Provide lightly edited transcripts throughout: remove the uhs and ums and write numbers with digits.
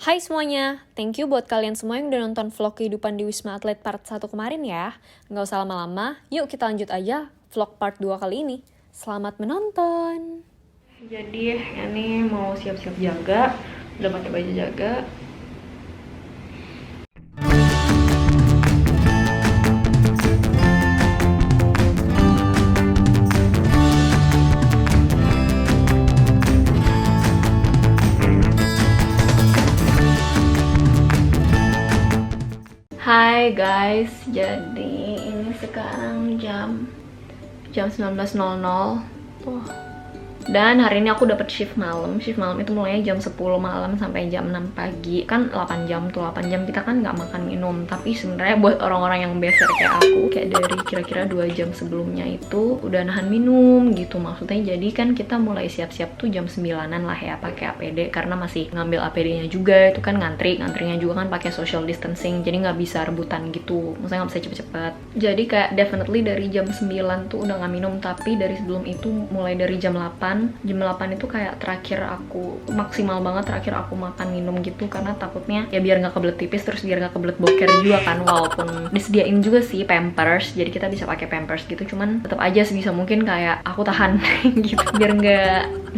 Hai semuanya, thank you buat kalian semua yang udah nonton vlog kehidupan di Wisma Atlet part 1 kemarin ya. Nggak usah lama-lama, yuk kita lanjut aja vlog part 2 kali ini. Selamat menonton! Jadi ini mau siap-siap jaga, udah pakai baju jaga. Hai guys, jadi ini sekarang jam 19.00. Dan hari ini aku dapat shift malam. Shift malam itu mulainya jam 10 malam sampai jam 6 pagi. Kan 8 jam tuh, 8 jam kita kan nggak makan minum. Tapi sebenarnya buat orang-orang yang biasa kayak aku, kayak dari kira-kira 2 jam sebelumnya itu udah nahan minum gitu. Maksudnya jadi kan kita mulai siap-siap tuh jam 9-an lah ya pakai APD, karena masih ngambil APD-nya juga. Itu kan ngantrinya juga kan pakai social distancing. Jadi nggak bisa rebutan gitu. Maksudnya nggak bisa cepet-cepet. Jadi kayak definitely dari jam 9 tuh udah nggak minum. Tapi dari sebelum itu mulai dari jam 8 itu kayak terakhir aku maksimal banget terakhir aku makan minum gitu, karena takutnya ya biar nggak kebelet tipis, terus biar nggak kebelet boker juga kan, walaupun disediain juga sih pampers, jadi kita bisa pakai pampers gitu, cuman tetap aja sebisa mungkin kayak aku tahan gitu biar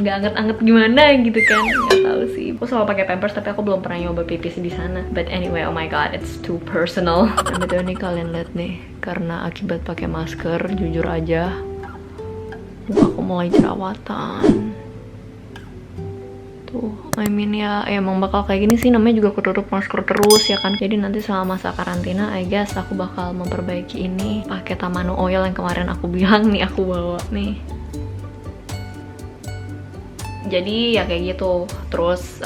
nggak anget-anget gimana gitu kan, nggak tahu sih. Aku selalu pakai pampers tapi aku belum pernah nyoba pipis di sana. But anyway, oh my god, it's too personal. Nah, betul nih, kalian lihat nih, karena akibat pakai masker, jujur aja aku mulai jerawatan tuh. I mean ya emang bakal kayak gini sih, namanya juga ketutup masker terus ya kan. Jadi nanti selama masa karantina I guess aku bakal memperbaiki ini pakai Tamano oil yang kemarin aku bilang nih aku bawa nih. Jadi ya kayak gitu. Terus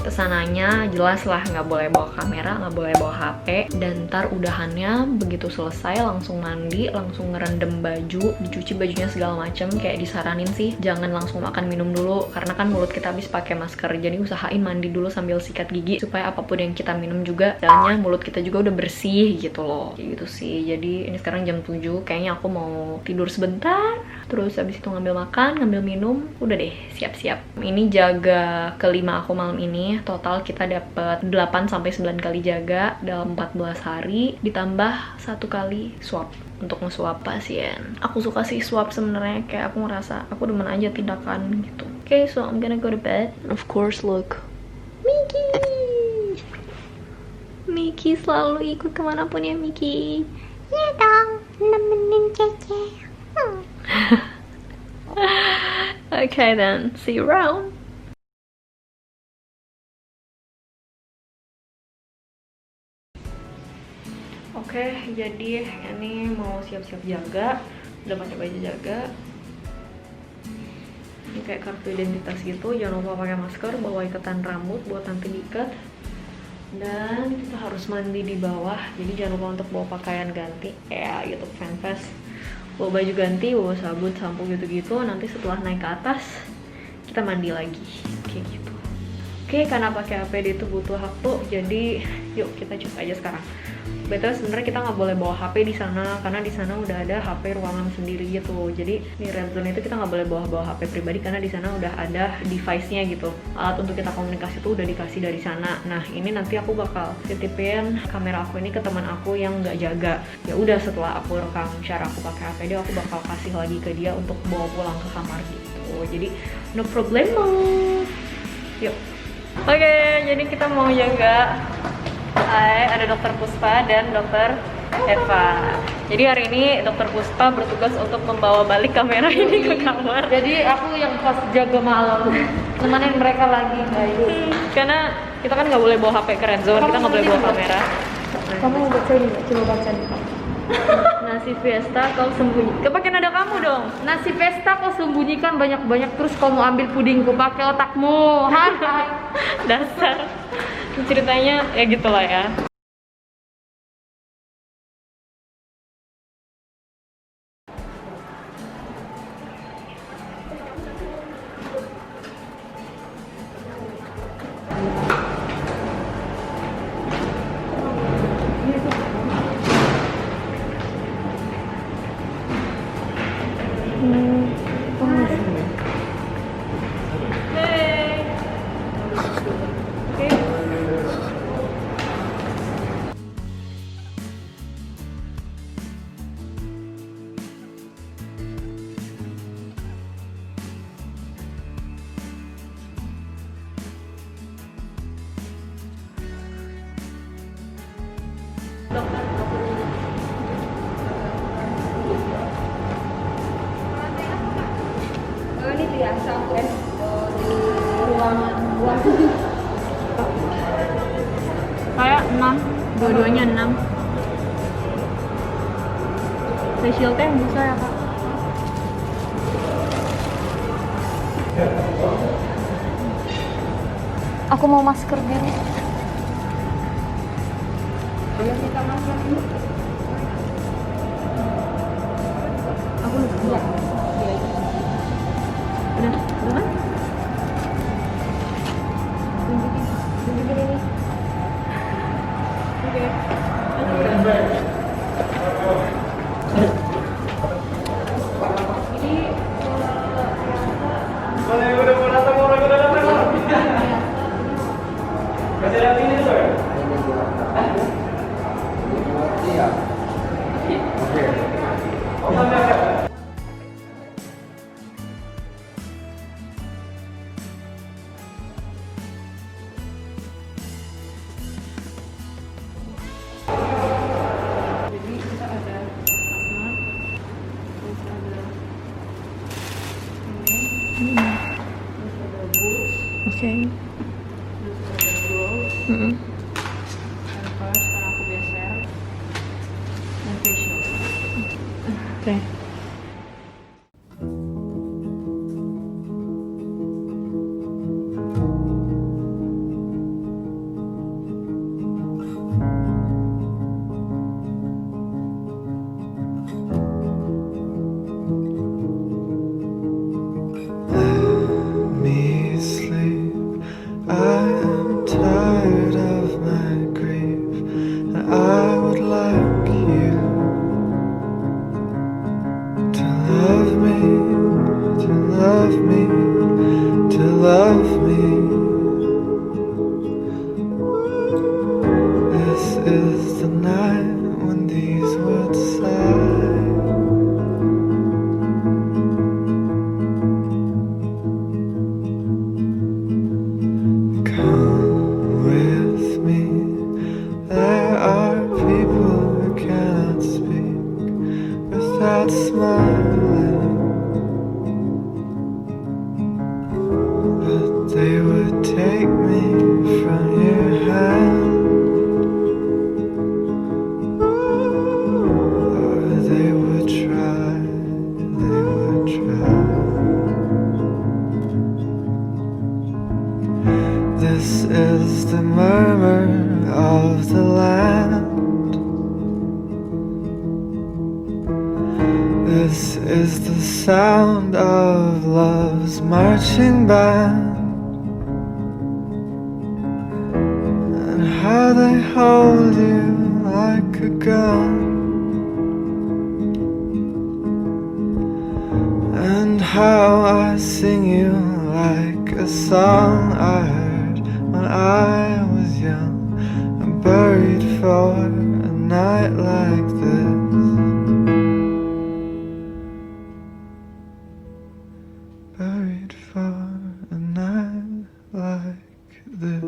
kesananya jelas lah nggak boleh bawa kamera, nggak boleh bawa HP, dan ntar udahannya begitu selesai langsung mandi, langsung ngerendam baju, dicuci bajunya segala macem. Kayak disaranin sih jangan langsung makan minum dulu, karena kan mulut kita habis pakai masker. Jadi usahain mandi dulu sambil sikat gigi supaya apapun yang kita minum juga jalannya mulut kita juga udah bersih gitu loh. Kayak gitu sih. Jadi ini sekarang jam 7, kayaknya aku mau tidur sebentar, terus habis itu ngambil makan, ngambil minum, udah deh siap-siap. Ini jaga kelima aku malam ini. Total kita dapat 8-9 kali jaga dalam 14 hari, ditambah 1 kali swab untuk nge-swab pasien. Aku suka sih swab sebenarnya, kayak aku ngerasa aku demen aja tindakan gitu. Okay, so I'm gonna go to bed. Of course, look, Mickey selalu ikut kemanapun ya Mickey. Iya dong, nemenin Cece. Okay then, see you around. Oke, jadi ini mau siap-siap jaga, udah pakai baju jaga. Ini kayak kartu identitas gitu, jangan lupa pakai masker, bawa ikatan rambut buat nanti diikat. Dan kita harus mandi di bawah, jadi jangan lupa untuk bawa pakaian ganti, kayak gitu fanfest. Bawa baju ganti, bawa sabun, sampo gitu-gitu. Nanti setelah naik ke atas, kita mandi lagi, kayak gitu. Oke, karena pakai APD itu butuh waktu, jadi yuk kita cus aja sekarang. Betul, sebenarnya kita nggak boleh bawa HP di sana, karena di sana udah ada HP ruangan sendiri gitu. Jadi di red zone itu kita nggak boleh bawa HP pribadi, karena di sana udah ada device-nya gitu. Alat untuk kita komunikasi itu udah dikasih dari sana. Nah ini nanti aku bakal titipin kamera aku ini ke teman aku yang nggak jaga. Ya udah, setelah aku rekam cara aku pakai APD, aku bakal kasih lagi ke dia untuk bawa pulang ke kamar gitu. Jadi no problemo. Yuk. Oke, jadi kita mau jaga. Hai, ada Dokter Puspa dan Dokter Eva. Jadi hari ini Dokter Puspa bertugas untuk membawa balik kamera ini ke kamar. Jadi aku yang pas jaga malam nemenin mereka lagi guys. Karena kita kan nggak boleh bawa HP ke red zone, kita nggak boleh bawa kamera. Kamu mau baca ini? Coba baca nih. Nasi Fiesta kau sembunyi. Kepakai nada kamu dong. Nasi pesta kau sembunyikan banyak-banyak, terus kamu ambil pudingku pakai otakmu. Hai. Dasar. Ceritanya ya gitulah ya. Hey. Oke. Dua-duanya 6. Facial teh bisa ya kak? Aku mau masker biru. Aku lupa. Udah kan? Tunjukin ini. Oke. Jadi kita ada asma, terus ada ini, terus ada boots, Oke. terus ada gloves, and first karena aku beser, dan facial. Oke. Me sleep. I am tired of my grief, and I would like you to love me, to love me, to love me. This is the night when these words sigh. Come with me. There are people who cannot speak without smiling, but they would take me from your hand, or they would try, they would try. This is the murmur of the land. This is the sound of love's marching band, and how they hold you like a gun, and how I sing you like a song I heard when I was young and buried for a night like this. Buried for a night like this.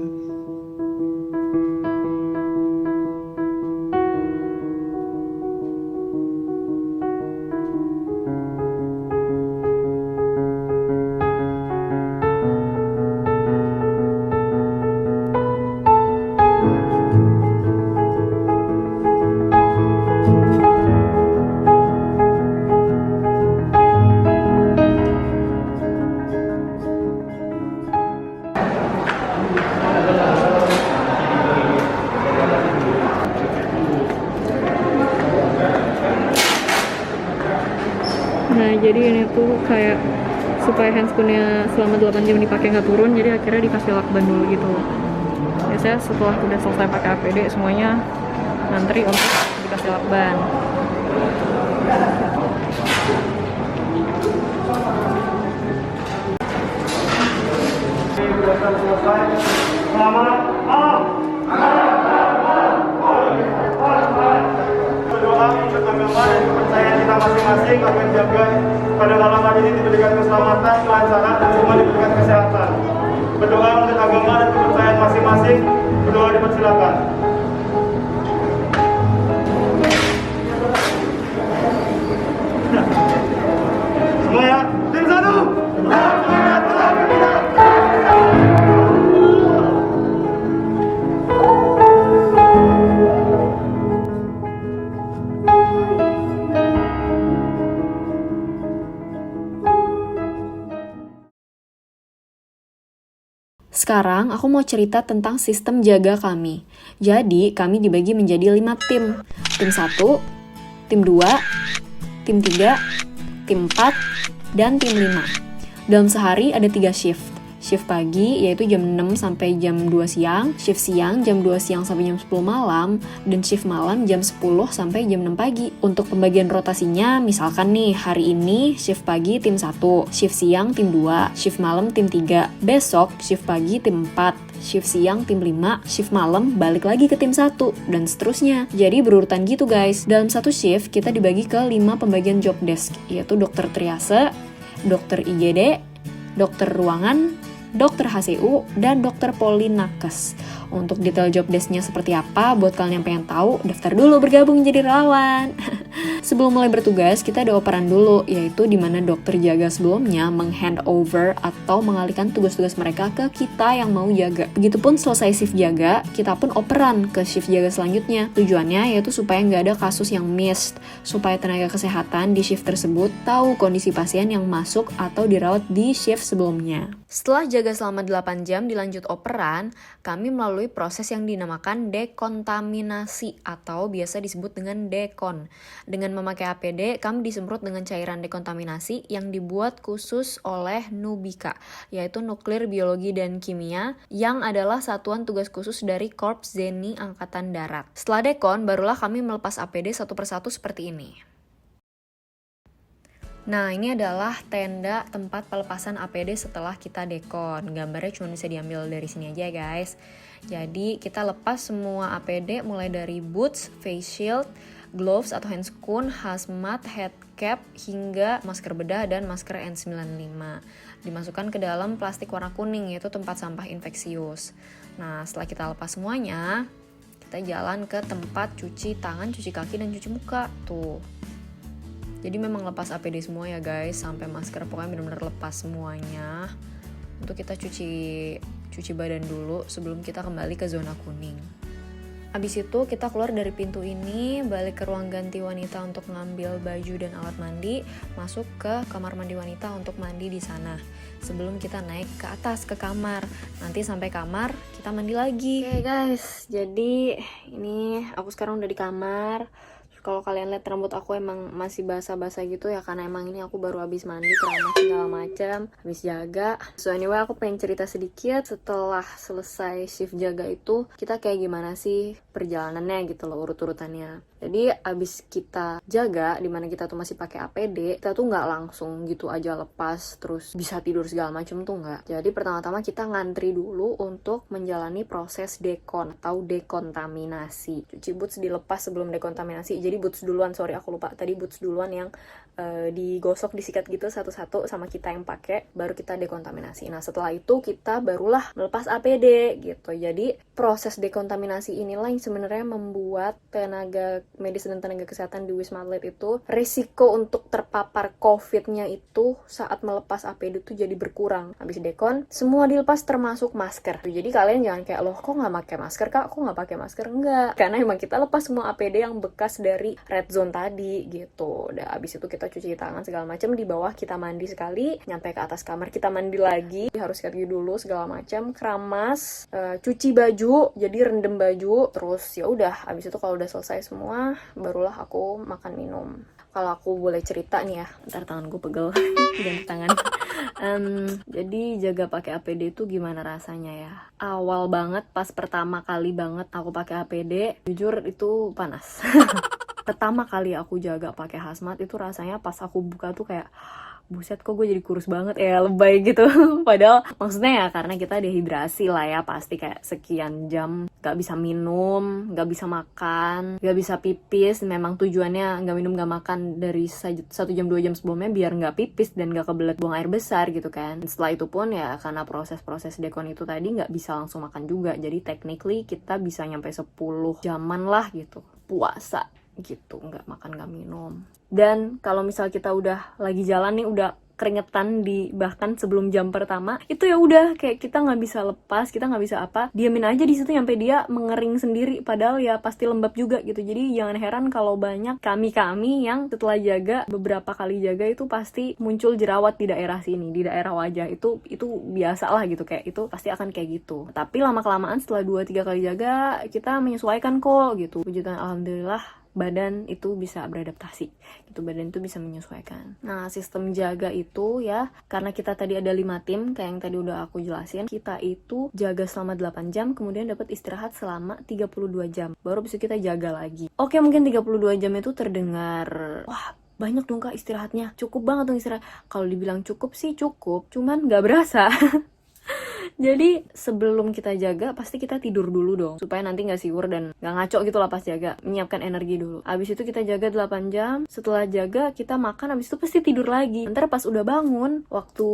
Nah jadi ini tuh kayak supaya handscoonnya selama 8 jam dipakai nggak turun, jadi akhirnya dikasih lakban dulu gitu. Biasanya setelah udah selesai pakai APD semuanya ngantri untuk dikasih lakban. Berdoa ikut agama dan kepercayaan kita masing-masing agar dijaga pada malam hari ini diberikan keselamatan, kelancaran, dan semua diberikan kesehatan. Berdoa untuk agama dan kepercayaan masing-masing. Berdoa dipersilakan. Semua ya, tim satu. Sekarang aku mau cerita tentang sistem jaga kami. Jadi kami dibagi menjadi 5 tim. Tim 1, tim 2, tim 3, tim 4, dan tim 5. Dalam sehari ada 3 shift. Shift pagi yaitu jam 6 sampai jam 2 siang, shift siang jam 2 siang sampai jam 10 malam, dan shift malam jam 10 sampai jam 6 pagi. Untuk pembagian rotasinya, misalkan nih hari ini shift pagi tim 1, shift siang tim 2, shift malam tim 3. Besok shift pagi tim 4, shift siang tim 5, shift malam balik lagi ke tim 1, dan seterusnya. Jadi berurutan gitu guys. Dalam satu shift kita dibagi ke 5 pembagian job desk, yaitu dokter triase, dokter IGD, dokter ruangan, dokter HCU, dan dokter polinakes. Untuk detail job desk-nya seperti apa, buat kalian yang pengen tahu, daftar dulu bergabung jadi relawan. Sebelum mulai bertugas, kita ada operan dulu, yaitu di mana dokter jaga sebelumnya menghandover atau mengalihkan tugas-tugas mereka ke kita yang mau jaga. Begitupun selesai shift jaga, kita pun operan ke shift jaga selanjutnya. Tujuannya yaitu supaya nggak ada kasus yang missed, supaya tenaga kesehatan di shift tersebut tahu kondisi pasien yang masuk atau dirawat di shift sebelumnya. Setelah jaga selama 8 jam dilanjut operan, kami melalui proses yang dinamakan dekontaminasi atau biasa disebut dengan dekon. Dengan memakai APD, kami disemprot dengan cairan dekontaminasi yang dibuat khusus oleh Nubika, yaitu Nuklir Biologi dan Kimia, yang adalah satuan tugas khusus dari Korps Zeni Angkatan Darat. Setelah dekon, barulah kami melepas APD satu persatu seperti ini. Nah, ini adalah tenda tempat pelepasan APD setelah kita dekon. Gambarnya cuma bisa diambil dari sini aja guys. Jadi kita lepas semua APD mulai dari boots, face shield, gloves atau handscoon, hazmat, head cap, hingga masker bedah dan masker N95. Dimasukkan ke dalam plastik warna kuning, yaitu tempat sampah infeksius. Nah, setelah kita lepas semuanya, kita jalan ke tempat cuci tangan, cuci kaki, dan cuci muka. Tuh. Jadi memang lepas APD semua ya guys, sampai masker, pokoknya benar-benar lepas semuanya. Untuk kita cuci badan dulu sebelum kita kembali ke zona kuning. Habis itu kita keluar dari pintu ini, balik ke ruang ganti wanita untuk ngambil baju dan alat mandi, masuk ke kamar mandi wanita untuk mandi di sana. Sebelum kita naik ke atas ke kamar, nanti sampai kamar kita mandi lagi. Oke guys, jadi ini aku sekarang udah di kamar. Kalau kalian lihat rambut aku emang masih basah-basah gitu ya, karena emang ini aku baru habis mandi, keramas segala macam, habis jaga. So anyway, aku pengen cerita sedikit setelah selesai shift jaga itu kita kayak gimana sih perjalanannya gitu loh, urut-urutannya. Jadi abis kita jaga, dimana kita tuh masih pakai APD, kita tuh nggak langsung gitu aja lepas terus bisa tidur segala macam tuh nggak. Jadi pertama-tama kita ngantri dulu untuk menjalani proses dekon atau dekontaminasi. Cuci boots dilepas sebelum dekontaminasi. Jadi boots duluan, sorry aku lupa tadi, boots duluan yang digosok, disikat gitu satu-satu sama kita yang pakai, baru kita dekontaminasi. Nah setelah itu kita barulah melepas APD gitu. Jadi proses dekontaminasi inilah yang sebenarnya membuat tenaga medis dan tenaga kesehatan di Wisma Atlet itu risiko untuk terpapar COVID-nya itu saat melepas APD itu jadi berkurang. Habis dekon semua dilepas termasuk masker. Jadi kalian jangan kayak, loh kok nggak pakai masker kak, kok nggak pakai masker, enggak, karena emang kita lepas semua APD yang bekas dari red zone tadi gitu. Udah abis itu kita cuci tangan segala macam, di bawah kita mandi sekali, nyampe ke atas kamar kita mandi lagi, harus sikat gigi dulu segala macam, keramas, cuci baju, jadi rendam baju, terus ya udah abis itu kalau udah selesai semua barulah aku makan minum. Kalau aku boleh cerita nih ya, ntar tangan gue pegel ganti tangan. Jadi jaga pakai APD itu gimana rasanya ya? Awal banget pas pertama kali banget aku pakai APD, jujur itu panas. Pertama kali aku jaga pakai hazmat itu rasanya pas aku buka tuh kayak, buset kok gue jadi kurus banget ya, lebay gitu. Padahal maksudnya ya karena kita dehidrasi lah ya, pasti kayak sekian jam gak bisa minum, gak bisa makan, gak bisa pipis. Memang tujuannya gak minum gak makan dari 1 jam 2 jam sebelumnya biar gak pipis dan gak kebelet buang air besar gitu kan. Setelah itu pun ya karena proses-proses dekon itu tadi gak bisa langsung makan juga, jadi technically kita bisa nyampe 10 jaman lah gitu puasa gitu, nggak makan nggak minum. Dan kalau misal kita udah lagi jalan nih, udah keringetan di bahkan sebelum jam pertama, itu ya udah kayak kita nggak bisa lepas, kita nggak bisa apa, diamin aja di situ sampai dia mengering sendiri, padahal ya pasti lembab juga gitu. Jadi jangan heran kalau banyak kami yang setelah jaga beberapa kali jaga itu pasti muncul jerawat di daerah sini, di daerah wajah. Itu biasa lah gitu, kayak itu pasti akan kayak gitu. Tapi lama kelamaan setelah 2-3 kali jaga kita menyesuaikan kok gitu. Puji Tuhan, alhamdulillah badan itu bisa beradaptasi gitu, badan itu bisa menyesuaikan. Nah, sistem jaga itu ya, karena kita tadi ada 5 tim kayak yang tadi udah aku jelasin, kita itu jaga selama 8 jam, kemudian dapat istirahat selama 32 jam, baru bisa kita jaga lagi. Oke, mungkin 32 jam itu terdengar, wah banyak dong Kak istirahatnya, cukup banget dong istirahat. Kalau dibilang cukup sih cukup, cuman gak berasa. Jadi sebelum kita jaga pasti kita tidur dulu dong, supaya nanti nggak siur dan nggak ngaco gitu lah pas jaga, menyiapkan energi dulu. Abis itu kita jaga 8 jam, setelah jaga kita makan, abis itu pasti tidur lagi. Ntar pas udah bangun, waktu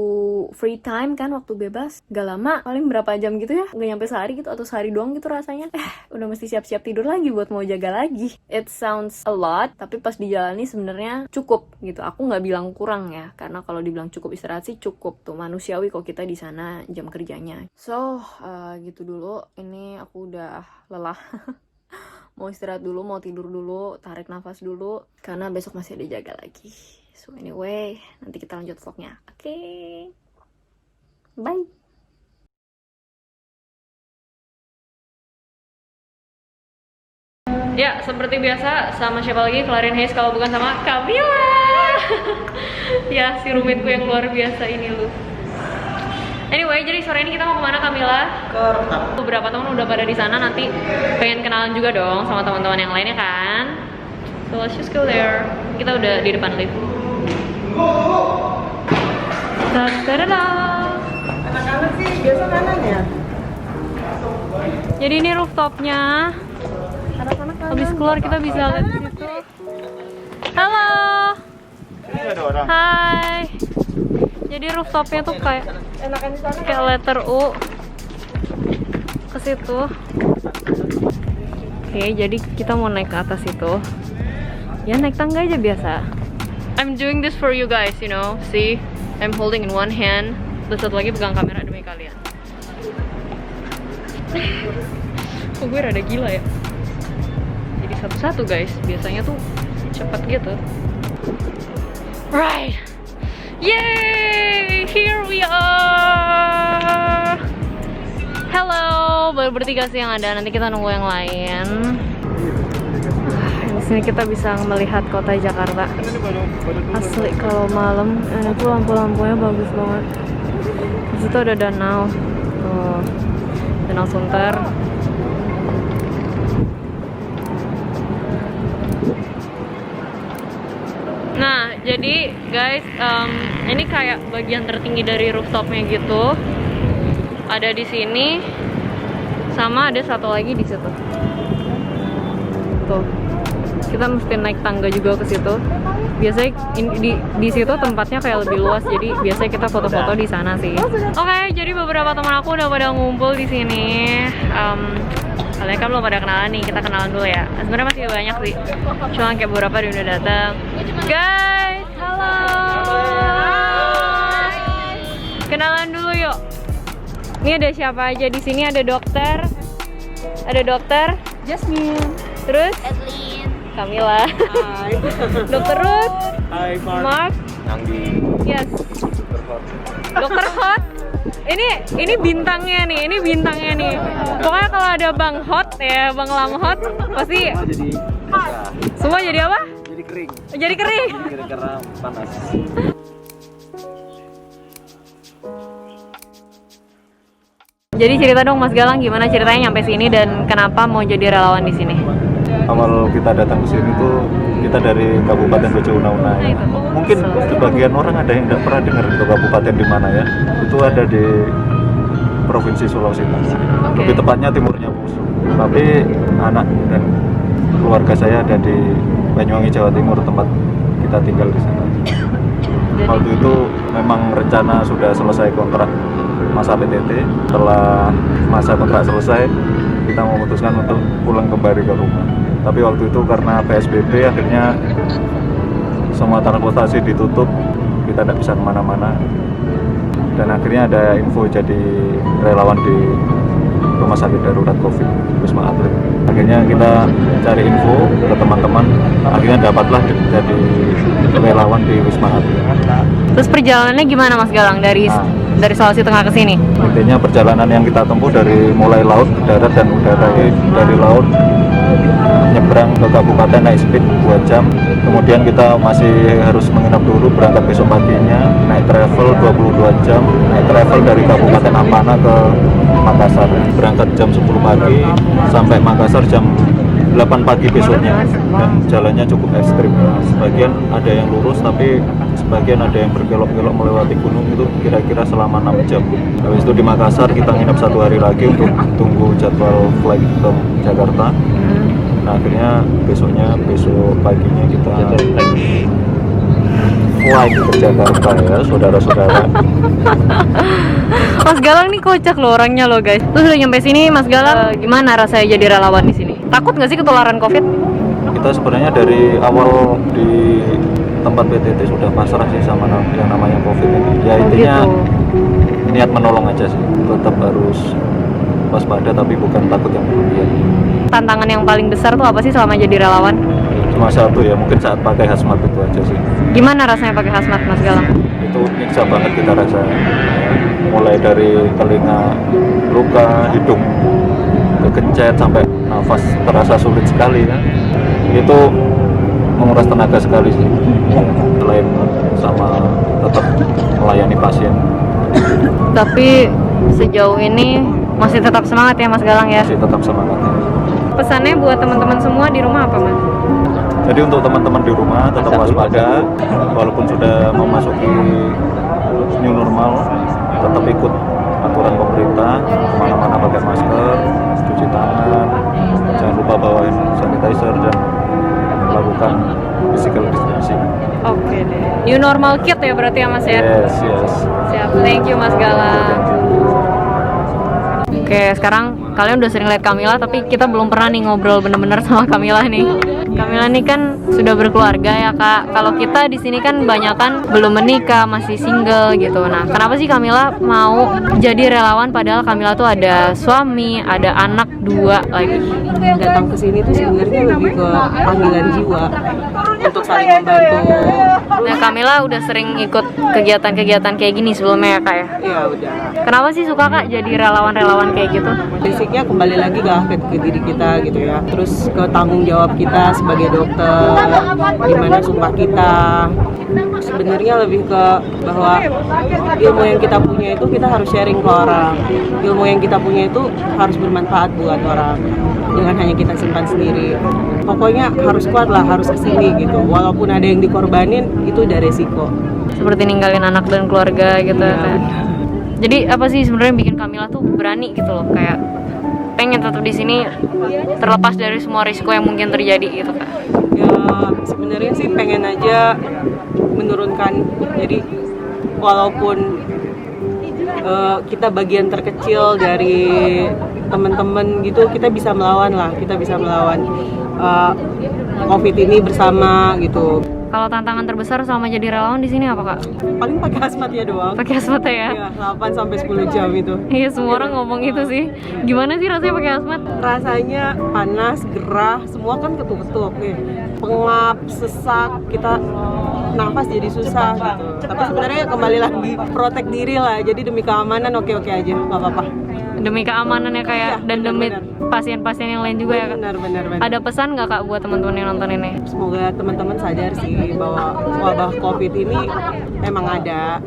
free time kan, waktu bebas, gak lama, paling berapa jam gitu ya, nggak nyampe sehari gitu atau sehari doang gitu rasanya, udah mesti siap-siap tidur lagi buat mau jaga lagi. It sounds a lot, tapi pas dijalani sebenarnya cukup gitu. Aku nggak bilang kurang ya, karena kalau dibilang cukup istirahat sih cukup tuh, manusiawi kok kita di sana jam kerjanya. So, gitu dulu. Ini aku udah lelah. Mau istirahat dulu, mau tidur dulu, tarik nafas dulu, karena besok masih ada jaga lagi. So anyway, nanti kita lanjut vlognya. Oke. Bye. Ya, seperti biasa, sama siapa lagi? Clarin Hayes kalau bukan sama Camilla. Ya, si rumitku yang luar biasa ini lu. Anyway, jadi sore ini kita mau kemana Camilla? Ke Retang. Beberapa teman udah pada di sana, nanti pengen kenalan juga dong sama teman-teman yang lainnya kan. So let's just go there. Kita udah di depan lift. Ta-da-da-da. Anak-anak sih biasa kanan ya. Jadi ini rooftopnya. Habis keluar kita bisa lihat di situ. Halo. Ini ada orang. Hai. Jadi rooftopnya tuh kayak letter U ke situ. Oke, jadi kita mau naik ke atas itu. Ya naik tangga aja biasa. I'm doing this for you guys, you know. See, I'm holding in one hand. Terus satu lagi pegang kamera demi kalian. Kok gue rada gila ya. Jadi satu-satu guys. Biasanya tuh cepet gitu. Right. Yay! Here we are. Hello, baru bertiga sih yang ada. Nanti kita nunggu yang lain. Di sini kita bisa melihat kota Jakarta. Asli kalau malam, itu lampu-lampunya bagus banget. Di situ ada danau. Tuh, Danau Sunter. Nah, jadi guys, ini kayak bagian tertinggi dari rooftopnya gitu. Ada di sini, sama ada satu lagi di situ. Tuh, kita mesti naik tangga juga ke situ. Biasanya di situ tempatnya kayak lebih luas, jadi biasanya kita foto-foto di sana sih. Oke, jadi beberapa teman aku udah pada ngumpul di sini. Kalian kan belum pada kenalan nih, kita kenalan dulu ya. Sebenarnya masih banyak sih, cuma kayak beberapa udah datang. Guys, halo. Kenalan dulu yuk. Ini ada siapa aja di sini? Ada dokter. Ada dokter Jasmine. Terus Edlin. Camilla. Hai. Dokter Ruth. Hai, Mark. Anggi. Yes. Dokter Hot. Ini bintangnya nih, Pokoknya kalau ada Bang Hot ya, Bang Lam Hot, pasti semua jadi apa? Jadi kering. Jadi kering. Gara-gara panas. Jadi cerita dong Mas Galang, gimana ceritanya nyampe sini dan kenapa mau jadi relawan di sini? Awal kita datang ke sini tuh kita dari Kabupaten Bojo Una-Una. Nah, itu. Mungkin sebagian orang ada yang tidak pernah dengar itu kabupaten di mana ya. Itu ada di Provinsi Sulawesi Tengah. Lebih tepatnya timurnya Poso. Tapi anak dan keluarga saya ada di Banyuwangi, Jawa Timur, tempat kita tinggal di sana. Waktu itu memang rencana sudah selesai kontrak masa PTT. Setelah masa kontrak selesai, kita memutuskan untuk pulang kembali ke rumah. Tapi waktu itu karena PSBB akhirnya semua transportasi ditutup. Kita kita tidak bisa kemana-mana. Dan akhirnya ada info jadi relawan di rumah sakit darurat COVID Wisma Atlet. Akhirnya kita cari info ke teman-teman, akhirnya dapatlah jadi relawan di Wisma Atlet. Terus perjalanannya gimana Mas Galang dari Sulawesi Tengah ke sini? Intinya perjalanan yang kita tempuh dari mulai laut, darat dan udara. Dari laut nyebrang ke kabupaten naik speed 2 jam, kemudian kita masih harus menginap dulu, berangkat besok paginya naik travel 22 jam, naik travel dari Kabupaten Ampana ke Makassar, berangkat jam 10 pagi sampai Makassar jam 8 pagi besoknya, dan jalannya cukup ekstrim. Sebagian ada yang lurus tapi sebagian ada yang berkelok-kelok melewati gunung, itu kira-kira selama 6 jam. Habis itu di Makassar kita nginep 1 hari lagi untuk tunggu jadwal flight ke Jakarta. Nah, akhirnya besok paginya kita flight ke Jakarta ya, saudara-saudara. Mas Galang nih kocak loh orangnya loh guys. Terus udah nyampe sini Mas Galang, gimana rasanya jadi relawan di sini? Takut nggak sih ketularan COVID? Kita sebenarnya dari awal di tempat PTT sudah pasrah sih sama yang namanya COVID ini. Ya intinya niat menolong aja sih. Tetap harus waspada tapi bukan takut yang berlebihan. Tantangan yang paling besar tuh apa sih selama jadi relawan? Cuma satu ya, mungkin saat pakai hazmat itu aja sih. Gimana rasanya pakai hazmat Mas Galang? Itu nyiksa banget kita rasanya. Mulai dari telinga luka, hidung kegencet sampai nafas terasa sulit sekali ya. Itu menguras tenaga sekali sih. Selain sama tetap melayani pasien. Tapi sejauh ini masih tetap semangat ya Mas Galang ya? Masih tetap semangat ya. Pesannya buat teman-teman semua di rumah apa Mas? Jadi untuk teman-teman di rumah tetap waspada, walaupun sudah memasuki new normal, tetap ikut aturan pemerintah, kemana-mana pakai masker, cuci tangan, jangan lupa bawa sanitizer dan melakukan physical distancing. Oke deh. New normal kit ya berarti ya Mas ya? Yes. Siap, thank you Mas Galang. Thank you. Oke, sekarang kalian udah sering lihat Kamila, tapi kita belum pernah nih ngobrol bener-bener sama Kamila nih. Kamila nih kan sudah berkeluarga ya Kak. Kalau kita di sini kan banyakan belum menikah, masih single gitu. Nah, kenapa sih Kamila mau jadi relawan padahal Kamila tuh ada suami, ada anak 2 lagi? Datang ke sini tuh sebenarnya lebih ke panggilan jiwa untuk saling membantu. Nah, Kamila udah sering ikut kegiatan-kegiatan kayak gini sebelumnya ya Kak ya? Ya udah. Kenapa sih suka Kak jadi relawan-relawan kayak gitu? Basicnya kembali lagi ke diri kita gitu ya. Terus ke tanggung jawab kita sebagai dokter, gimana sumpah kita. Sebenarnya lebih ke bahwa ilmu yang kita punya itu kita harus sharing ke orang. Ilmu yang kita punya itu harus bermanfaat buat orang. Jangan hanya kita simpan sendiri. Pokoknya harus kuat lah, harus kesini gitu. Walaupun ada yang dikorbanin, itu udah resiko. Seperti ninggalin anak dan keluarga gitu Ya, kan. Jadi apa sih sebenarnya yang bikin Kamila tuh berani gitu loh, kayak pengen tetap di sini terlepas dari semua risiko yang mungkin terjadi gitu Kak? Ya sebenarnya sih pengen aja menurunkan, jadi walaupun kita bagian terkecil dari teman-teman gitu, kita bisa melawan COVID ini bersama gitu. Kalau tantangan terbesar selama jadi relawan di sini apa Kak? Paling pakai hazmat ya doang. Pakai hazmat ya? Ya, 8 sampai 10 jam itu. Iya, semua orang ngomong itu sih. Gimana sih rasanya pakai hazmat? Rasanya panas, gerah, semua kan ketuk-ketuk nih. Pengap, sesak, kita nafas jadi susah gitu. Tapi sebenarnya kembali lagi protek diri lah. Jadi demi keamanan oke-oke aja, nggak apa-apa. Demi keamanan ya kayak Iya, dan demi benar. pasien-pasien yang lain juga ya Kak? Benar. Ada pesan nggak Kak buat teman-teman yang nonton ini? Semoga teman-teman sadar sih bahwa wabah COVID ini emang ada.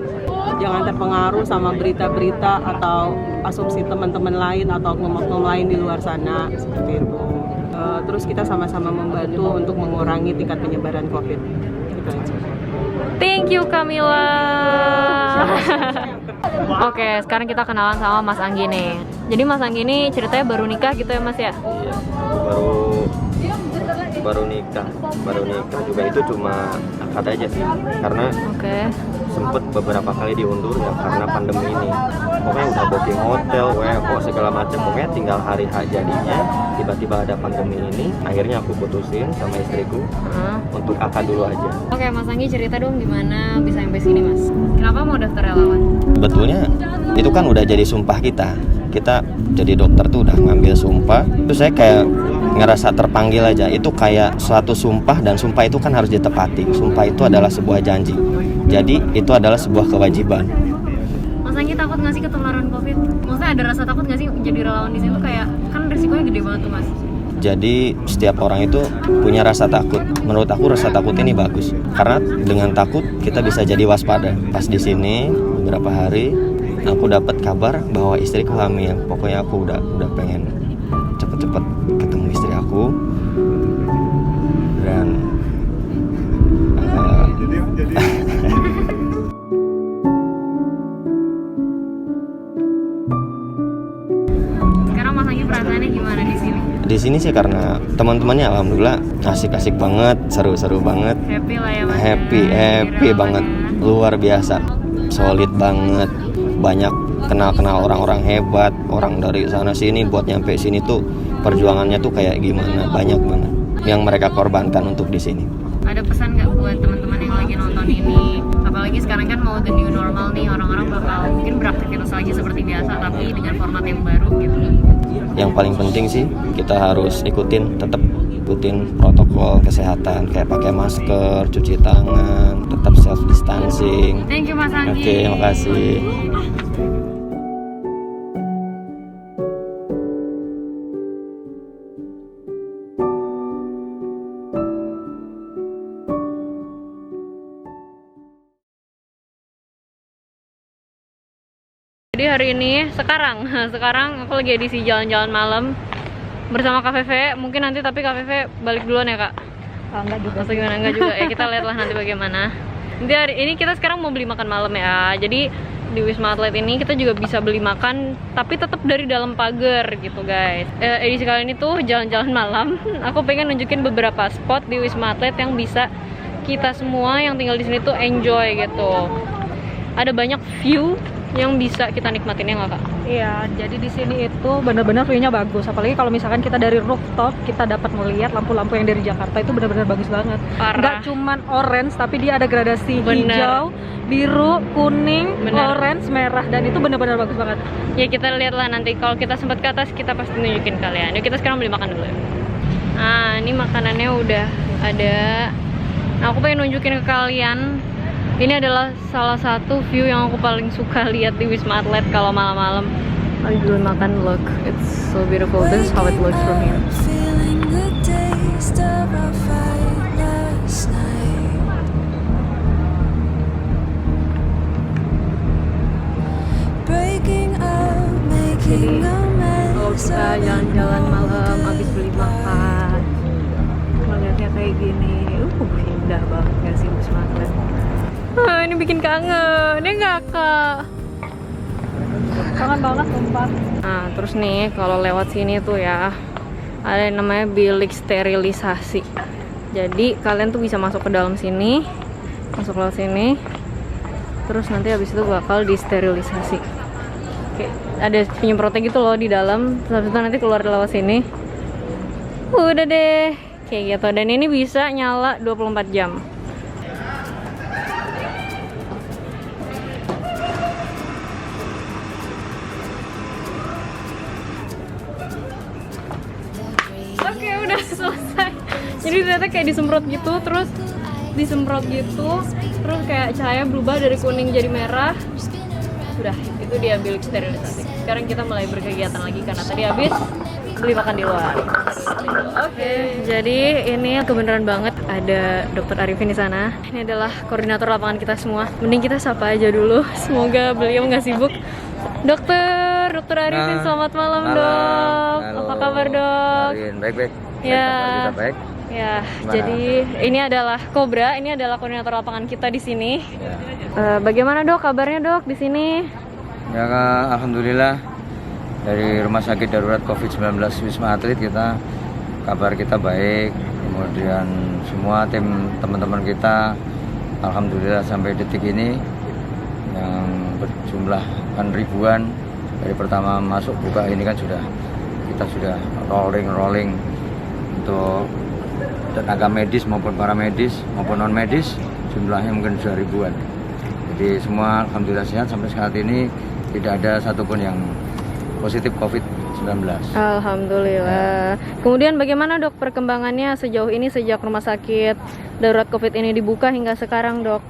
Jangan terpengaruh sama berita-berita atau asumsi teman-teman lain atau oknum-oknum lain di luar sana seperti itu. Terus kita sama-sama membantu untuk mengurangi tingkat penyebaran COVID. Gitu aja. Thank you Kamila. Oke, sekarang kita kenalan sama Mas Anggi nih. Jadi Mas Anggi ini ceritanya baru nikah gitu ya Mas ya? Iya, baru nikah juga, itu cuma akad aja sih, karena Oke. sempet beberapa kali diundur ya karena pandemi ini. Pokoknya udah booking hotel, kok segala macam, pokoknya tinggal hari H jadinya tiba-tiba ada pandemi ini. Akhirnya aku putusin sama istriku untuk akad dulu aja. Oke, Mas Anggi cerita dong gimana bisa sampai sini, Mas? Kenapa mau daftar relawan? Sebetulnya itu kan udah jadi sumpah kita. Kita jadi dokter tuh udah ngambil sumpah. Itu saya kayak ngerasa terpanggil aja. Itu kayak suatu sumpah, dan sumpah itu kan harus ditepati. Sumpah itu adalah sebuah janji. Jadi itu adalah sebuah kewajiban. Mas Anggi takut nggak sih ketularan COVID? Maksudnya ada rasa takut nggak sih jadi relawan di sini tuh, kayak kan risikonya gede banget tuh, Mas? Jadi setiap orang itu punya rasa takut. Menurut aku rasa takut ini bagus. Karena dengan takut kita bisa jadi waspada. Pas di sini beberapa hari aku dapat kabar bahwa istriku hamil. Pokoknya aku udah pengen cepet-cepet ketemu istri aku. Dan Sekarang Mas Anggi perasaannya gimana di sini? di sini sih karena teman-temannya alhamdulillah asik-asik banget, seru-seru banget. Happy lah ya, Mas. Happy banget, luar biasa, solid banget, banyak kenal orang-orang hebat, orang dari sana sini buat nyampe sini tuh perjuangannya tuh kayak gimana, banyak banget yang mereka korbankan untuk di sini. Ada pesan nggak buat teman-teman yang lagi nonton ini? Apalagi sekarang kan mau the new normal nih, orang-orang bakal mungkin beraktivitas lagi seperti biasa tapi dengan format yang baru gitu. Yang paling penting sih kita harus tetap ikutin protokol kesehatan kayak pakai masker, cuci tangan, tetap self distancing. Thank you, Mas Anggi. Oke, makasih. Jadi hari ini sekarang aku lagi edisi jalan-jalan malam bersama Kak Feve. Mungkin nanti tapi Kak Feve balik duluan ya, Kak? Enggak juga. Atau gimana? Enggak juga ya, kita lihatlah nanti bagaimana. Nanti hari ini kita sekarang mau beli makan malam ya. Jadi di Wisma Atlet ini kita juga bisa beli makan tapi tetap dari dalam pagar gitu, guys. Edisi kali ini tuh jalan-jalan malam. Aku pengen nunjukin beberapa spot di Wisma Atlet yang bisa kita semua yang tinggal di sini tuh enjoy gitu. Ada banyak view yang bisa kita nikmatin, ya nggak, Kak? Iya, jadi di sini itu benar-benar view-nya bagus. Apalagi kalau misalkan kita dari rooftop, kita dapat melihat lampu-lampu yang dari Jakarta itu benar-benar bagus banget. Parah. Nggak cuman orange, tapi dia ada gradasi Bener. hijau, biru, kuning, Bener. orange, merah, dan itu benar-benar bagus banget. Ya kita lihatlah nanti, kalau kita sempat ke atas kita pasti nunjukin kalian. Yuk kita sekarang beli makan dulu ya. Nah, ini makanannya udah ada. Nah, aku pengen nunjukin ke kalian. Ini adalah salah satu view yang aku paling suka lihat di Wisma Atlet kalau malam-malam. Lagi dulu makan, look, it's so beautiful. This is how it looks from here. Jadi kalau kita jalan-jalan malam habis beli makan, melihatnya kayak gini, indah banget gak sih Wisma Atlet? Ini bikin kangen, ya nggak, Kak? Kangen banget, sumpah. Nah, terus nih kalau lewat sini tuh ya ada yang namanya bilik sterilisasi. Jadi kalian tuh bisa masuk ke dalam sini, masuk lewat sini, terus nanti habis itu bakal disterilisasi. Kayak ada penyemprotnya gitu loh di dalam, terus habis itu nanti keluar lewat sini. Udah deh, kayak gitu. Dan ini bisa nyala 24 jam. Oke, udah selesai. Jadi ternyata kayak disemprot gitu, terus kayak cahaya berubah dari kuning jadi merah. Sudah, itu dia bilik sterilisasi. Sekarang kita mulai berkegiatan lagi karena tadi habis beli makan di luar. Oke, jadi ini kebenaran banget ada Dr. Arifin di sana. Ini adalah koordinator lapangan kita semua. Mending kita sapa aja dulu. Semoga beliau nggak sibuk. Dokter Arifin, selamat malam, Dok. Halo. Apa kabar, Dok? Baik-baik. Ya. Kita baik. Ya, Gimana? jadi ini adalah Kobra, ini adalah koordinator lapangan kita di sini. Ya. Bagaimana, Dok, kabarnya, Dok, di sini? Ya, Kak, alhamdulillah dari Rumah Sakit Darurat COVID-19 Wisma Atlet kabar kita baik. Kemudian semua tim teman-teman kita alhamdulillah sampai detik ini yang berjumlah kan ribuan. Dari pertama masuk buka ini kan kita sudah rolling untuk tenaga medis maupun paramedis maupun non medis, jumlahnya mungkin sudah ribuan. Jadi semua alhamdulillah sehat sampai saat ini, tidak ada satupun yang positif COVID-19. Alhamdulillah. Kemudian bagaimana dok perkembangannya sejauh ini sejak rumah sakit darurat COVID ini dibuka hingga sekarang dok?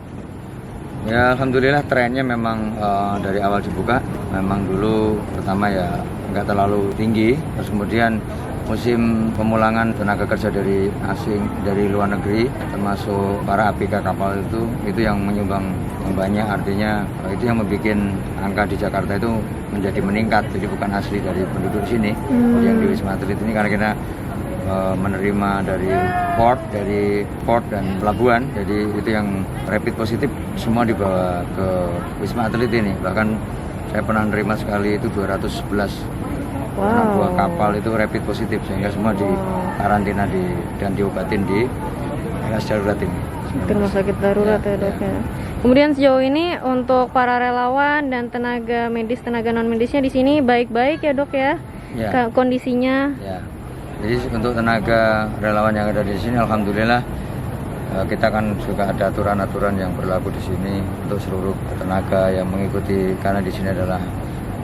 Ya alhamdulillah trennya memang dari awal dibuka memang dulu pertama ya nggak terlalu tinggi, terus kemudian musim pemulangan tenaga kerja dari asing dari luar negeri termasuk para ABK kapal itu yang menyumbang yang banyak, artinya itu yang membuat angka di Jakarta itu menjadi meningkat, jadi bukan asli dari penduduk sini yang di Wisma Atlet ini, karena kita menerima dari port dan pelabuhan, jadi itu yang rapid positif semua dibawa ke Wisma Atlet ini. Bahkan saya pernah menerima sekali itu 211 buah kapal itu rapid positif, sehingga semua di karantina dan diobatin di RS darurat ini. Rumah sakit darurat ya dok ya. Kemudian sejauh ini untuk para relawan dan tenaga medis, tenaga non medisnya di sini baik-baik ya dok ya, kondisinya. Ya. Jadi untuk tenaga relawan yang ada di sini, alhamdulillah kita kan juga ada aturan-aturan yang berlaku di sini untuk seluruh tenaga yang mengikuti, karena di sini adalah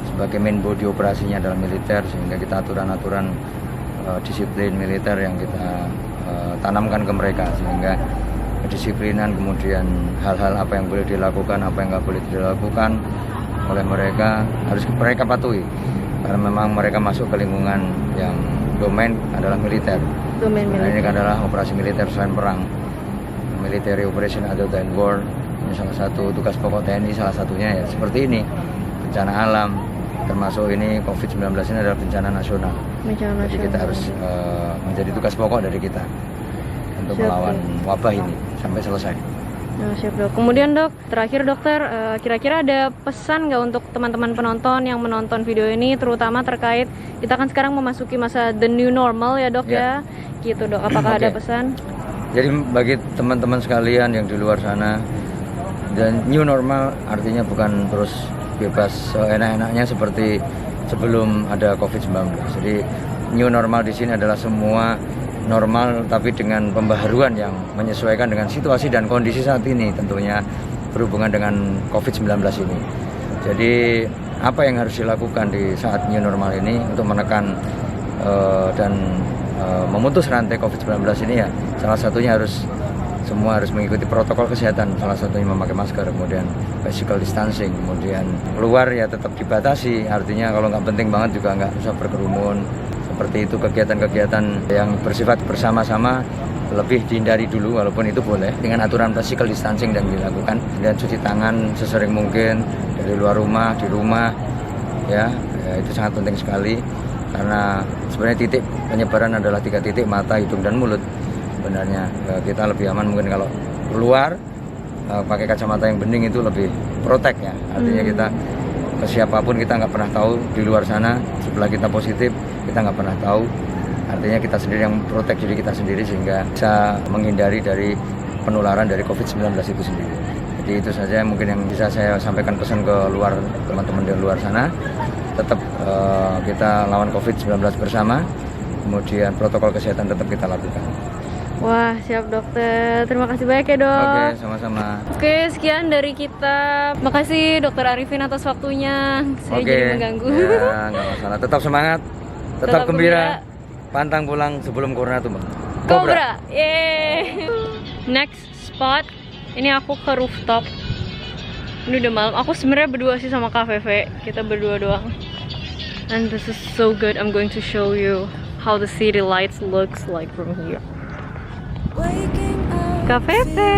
sebagai main body operasinya adalah militer, sehingga kita aturan-aturan disiplin militer yang kita tanamkan ke mereka, sehingga kedisiplinan, kemudian hal-hal apa yang boleh dilakukan, apa yang nggak boleh dilakukan oleh mereka harus mereka patuhi, karena memang mereka masuk ke lingkungan yang domain adalah militer. Nah, ini adalah operasi militer selain perang, military operation other than war. Ini salah satu tugas pokok TNI, salah satunya ya seperti ini, bencana alam, termasuk ini COVID-19 ini adalah bencana nasional. Jadi kita harus menjadi tugas pokok dari kita untuk melawan wabah ini sampai selesai. Nah, siap dok. Kemudian dok, terakhir dokter, kira-kira ada pesan nggak untuk teman-teman penonton yang menonton video ini, terutama terkait kita kan sekarang memasuki masa the new normal ya dok ya, gitu dok. Apakah ada pesan? Jadi bagi teman-teman sekalian yang di luar sana, dan new normal artinya bukan terus bebas enak-enaknya seperti sebelum ada COVID-19. Jadi new normal di sini adalah semua normal tapi dengan pembaharuan yang menyesuaikan dengan situasi dan kondisi saat ini, tentunya berhubungan dengan COVID-19 ini. Jadi apa yang harus dilakukan di saat new normal ini untuk menekan dan memutus rantai COVID-19 ini ya, salah satunya semua harus mengikuti protokol kesehatan, salah satunya memakai masker, kemudian physical distancing, kemudian keluar ya tetap dibatasi, artinya kalau nggak penting banget juga nggak usah berkerumun. Seperti itu kegiatan-kegiatan yang bersifat bersama-sama lebih dihindari dulu, walaupun itu boleh dengan aturan physical distancing dan dilakukan, dan cuci tangan sesering mungkin dari luar rumah, di rumah ya itu sangat penting sekali, karena sebenarnya titik penyebaran adalah 3 titik, mata, hidung, dan mulut. Sebenarnya kita lebih aman mungkin kalau keluar pakai kacamata yang bening, itu lebih protek ya, artinya kita ke siapapun kita nggak pernah tahu di luar sana, setelah kita positif kita nggak pernah tahu, artinya kita sendiri yang protek diri kita sendiri, sehingga bisa menghindari dari penularan dari COVID-19 itu sendiri. Jadi itu saja mungkin yang bisa saya sampaikan pesan ke luar, teman-teman di luar sana, tetap kita lawan COVID-19 bersama, kemudian protokol kesehatan tetap kita lakukan. Wah, siap dokter. Terima kasih banyak ya dok. Oke, sama-sama. Oke, sekian dari kita. Makasih dokter Arifin atas waktunya. Saya jadi mengganggu. Ya, nggak masalah. Tetap semangat, tetap gembira. Pantang pulang sebelum corona tumbang. Cobra. Yeay. Next spot. Ini aku ke rooftop. Ini udah malam. Aku sebenarnya berdua sih sama Kak Feve. Kita berdua doang. And this is so good. I'm going to show you how the city lights looks like from here. Kak Feve.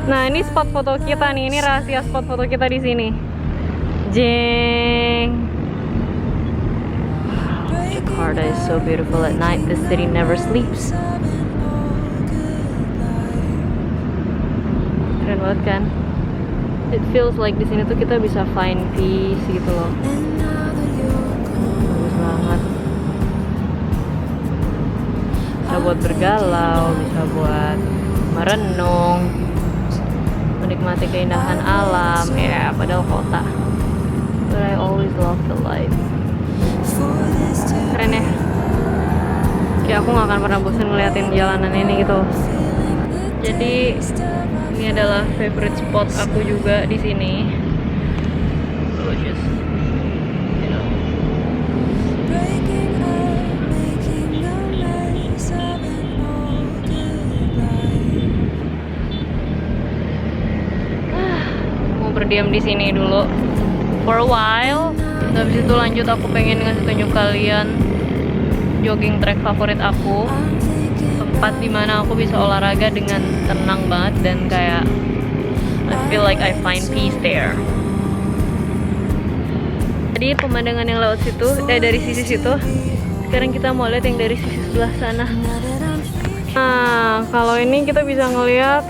Nah, ini spot foto kita nih. Ini rahasia spot foto kita di sini. Jeng. Jakarta is so beautiful at night. The city never sleeps. Keren banget kan? It feels like di sini tuh kita bisa find peace gitu loh. Bagus banget. Bisa buat bergalau, bisa buat merenung, menikmati keindahan alam, ya padahal kota. But I always love the life. Keren ya. Kayak aku gak akan pernah bosan ngeliatin jalanan ini gitu. Jadi ini adalah favorite spot aku juga di sini. So just, you know. Mau berdiam di sini dulu for a while. Habis itu lanjut aku pengen ngasih tunjuk kalian jogging track favorit aku, tempat dimana aku bisa olahraga dengan tenang banget dan kayak I feel like I find peace there. Jadi pemandangan yang lewat situ, dari sisi situ. Sekarang kita mau lihat yang dari sisi sebelah sana. Nah, kalau ini kita bisa ngelihat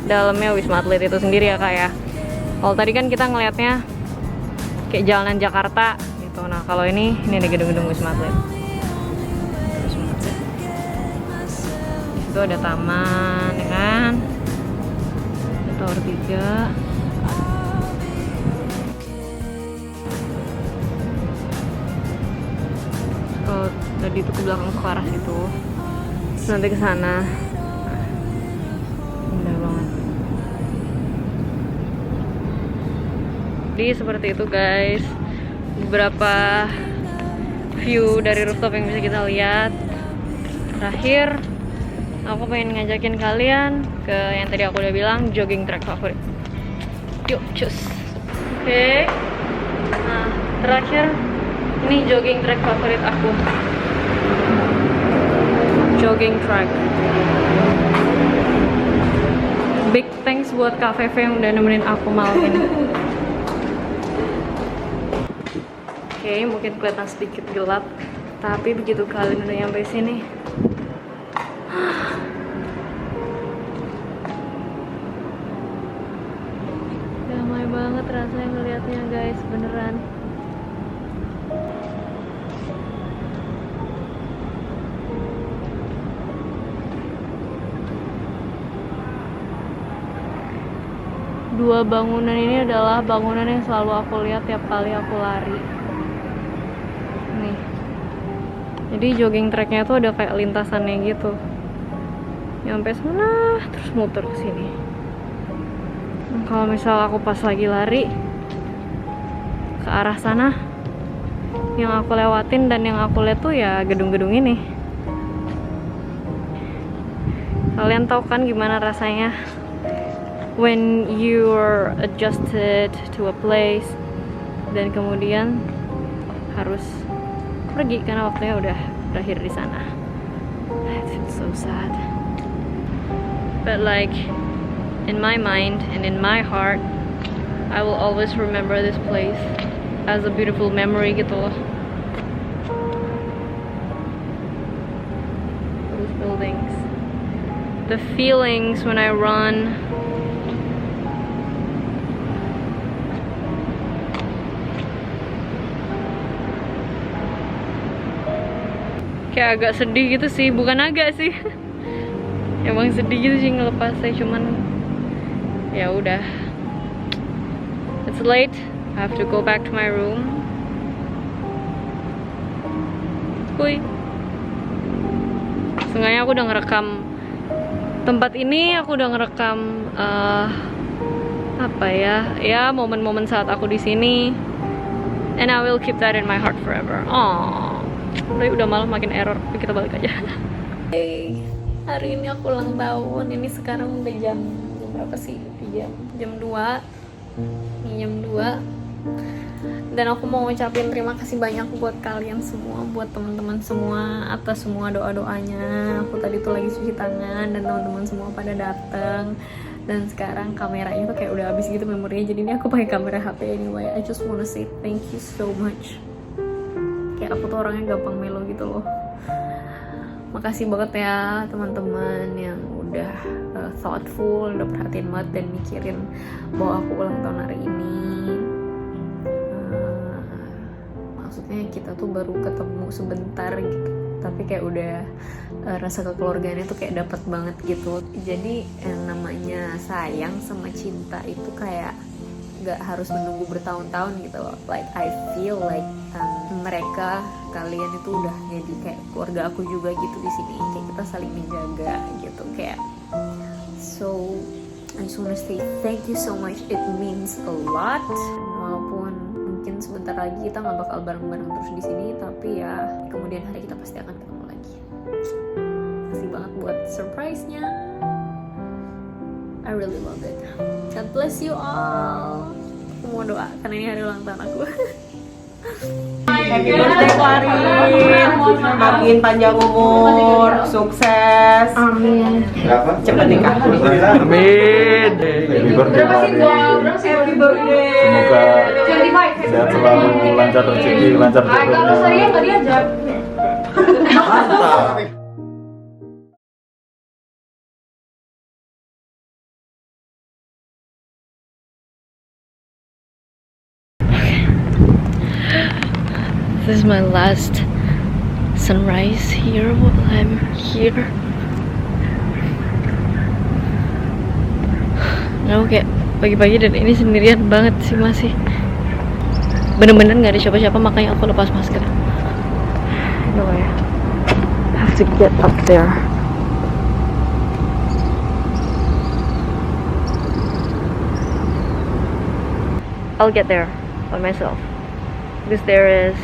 dalamnya Wisma Atlet itu sendiri ya kak ya. Kalau tadi kan kita ngelihatnya kayak jalanan Jakarta gitu. Nah kalau ini ada gedung-gedung Wisma Atlet. Itu ada taman, ya kan? Ada tower 3. Kalau tadi itu ke belakang ke arah situ, terus nanti ke sana. Indah banget. Jadi seperti itu guys, beberapa view dari rooftop yang bisa kita lihat. Terakhir aku pengen ngajakin kalian ke yang tadi aku udah bilang, jogging track favorit. Yuk cus. Oke. Nah terakhir ini jogging track favorit aku, jogging track. Big thanks buat Kak Feve yang udah nemenin aku malam ini. Oke, mungkin kelihatan sedikit gelap, tapi begitu kalian udah nyampe sini, damai banget rasanya ngeliatnya guys, beneran. Dua bangunan ini adalah bangunan yang selalu aku lihat tiap kali aku lari. Nih. Jadi jogging tracknya tuh ada kayak lintasannya gitu. Nyampe sana terus muter ke sini. Nah, kalau misal aku pas lagi lari ke arah sana, yang aku lewatin dan yang aku lihat tuh ya gedung-gedung ini. Kalian tahu kan gimana rasanya when you're adjusted to a place dan kemudian harus pergi karena waktunya udah berakhir di sana. It feels so sad. But like in my mind and in my heart, I will always remember this place as a beautiful memory gitu loh. Those buildings, the feelings when I run. Kayak agak sedih gitu sih, bukan agak sih. Emang sedih gitu sih ngelepasnya, cuman ya udah. It's late, I have to go back to my room. Kuy. Seenggaknya aku udah ngerekam tempat ini, aku udah ngerekam apa ya momen-momen saat aku di sini. And I will keep that in my heart forever. Aww. Tapi udah malam makin error, tapi kita balik aja. Hey, hari ini aku ulang tahun. Ini sekarang udah jam berapa sih? Jam 2. Ini jam 2. Dan aku mau ngucapin terima kasih banyak buat kalian semua, buat teman-teman semua atas semua doa-doanya. Aku tadi tuh lagi cuci tangan dan teman-teman semua pada datang. Dan sekarang kameranya tuh kayak udah habis gitu memorinya. Jadi ini aku pakai kamera HP anyway. I just wanna say thank you so much. Kayak aku tuh orangnya gampang melo gitu loh. Makasih banget ya teman-teman yang udah thoughtful, udah perhatiin banget dan mikirin bahwa aku ulang tahun hari ini. Maksudnya kita tuh baru ketemu sebentar gitu. tapi kayak udah rasa kekeluargaannya tuh kayak dapet banget gitu. Jadi yang namanya sayang sama cinta itu kayak gak harus menunggu bertahun-tahun gitu loh. Like I feel like kalian itu udah jadi kayak keluarga aku juga gitu di sini. Kayak kita saling menjaga gitu kayak. So I just wanna say thank you so much. It means a lot. Walaupun mungkin sebentar lagi kita nggak bakal bareng-bareng terus di sini, tapi ya kemudian hari kita pasti akan ketemu lagi. Makasih banget buat surprise-nya. I really love it. God bless you all. Aku mau doa karena ini hari ulang tahun aku. Happy birthday Klarin, makin panjang umur, sukses, Amin. cepet nikah. Amin. Happy birthday. Semoga sehat selalu, lancar rezeki, lancar jodohnya. Mantap. This is my last sunrise here while I'm here. Nah, kayak pagi-pagi dan ini sendirian banget sih masih. Bener-bener nggak ada siapa-siapa, makanya aku lepas masker. No way. I have to get up there. I'll get there by myself because there is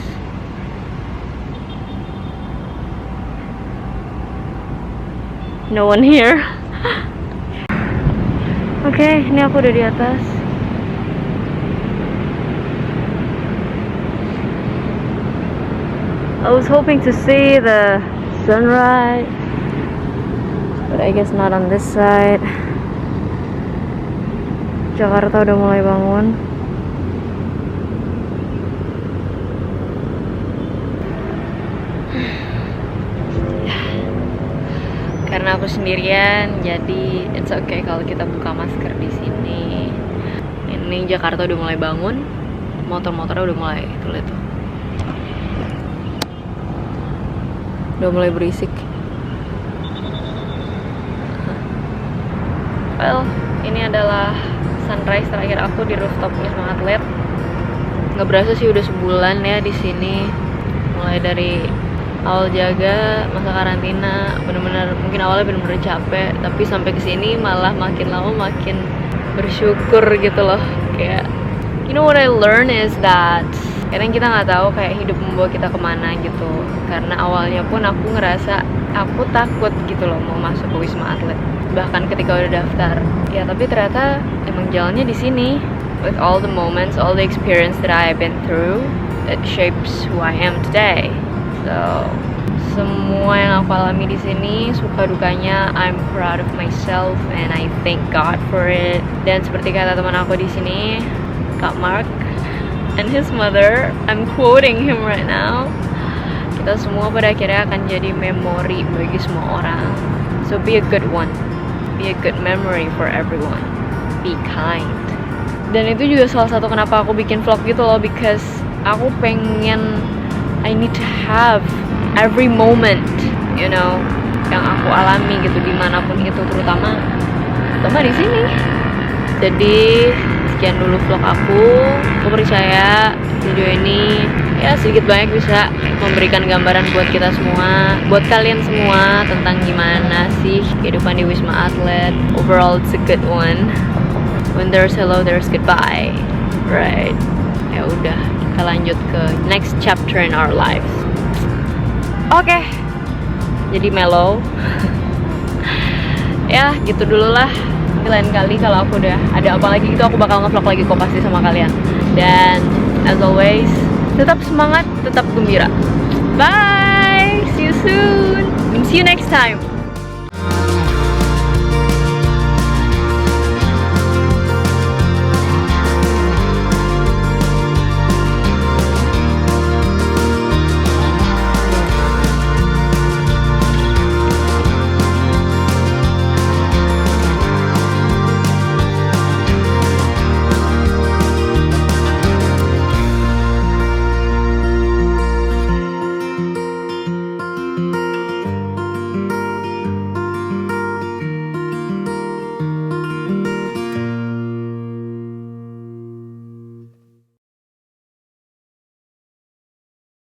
no one here. Oke, ini aku udah di atas. I was hoping to see the sunrise, but I guess not on this side. Jakarta udah mulai bangun. Karena aku sendirian, jadi it's okay kalau kita buka masker di sini. Ini Jakarta udah mulai bangun, motor-motornya udah mulai tuh, udah mulai berisik. Well, ini adalah sunrise terakhir aku di rooftop Wisma Atlet. Nggak berasa sih udah sebulan ya di sini. Mulai dari awal jaga, masa karantina, bener-bener mungkin awalnya bener-bener capek, tapi sampai kesini malah makin lama makin bersyukur gitu loh. Kayak, you know what I learn is that kadang kita nggak tahu kayak hidup membawa kita kemana gitu. Karena awalnya pun aku ngerasa aku takut gitu loh mau masuk ke Wisma Atlet, bahkan ketika udah daftar. Ya tapi ternyata emang jalannya di sini. With all the moments, all the experience that I've been through, it shapes who I am today. So, semua yang aku alami di sini, suka dukanya, I'm proud of myself and I thank God for it. Dan seperti kata teman aku di sini, Kak Mark and his mother, I'm quoting him right now. Kita semua pada akhirnya akan jadi memori bagi semua orang. So be a good one, be a good memory for everyone, be kind. Dan itu juga salah satu kenapa aku bikin vlog gitu loh, because aku pengen I need to have every moment, you know, yang aku alami gitu dimanapun itu, terutama di sini. Jadi sekian dulu vlog aku. Aku percaya video ini ya sedikit banyak bisa memberikan gambaran buat kita semua, buat kalian semua tentang gimana sih kehidupan di Wisma Atlet. Overall it's a good one. When there's hello, there's goodbye, right? Ya udah, kita lanjut ke next chapter in our lives. Oke, jadi mellow. Ya gitu dulu lah. Lain kali kalau aku udah ada apa lagi gitu, aku bakal nge-vlog lagi kok pasti sama kalian. Dan as always, tetap semangat, tetap gembira. Bye, see you soon. See you next time.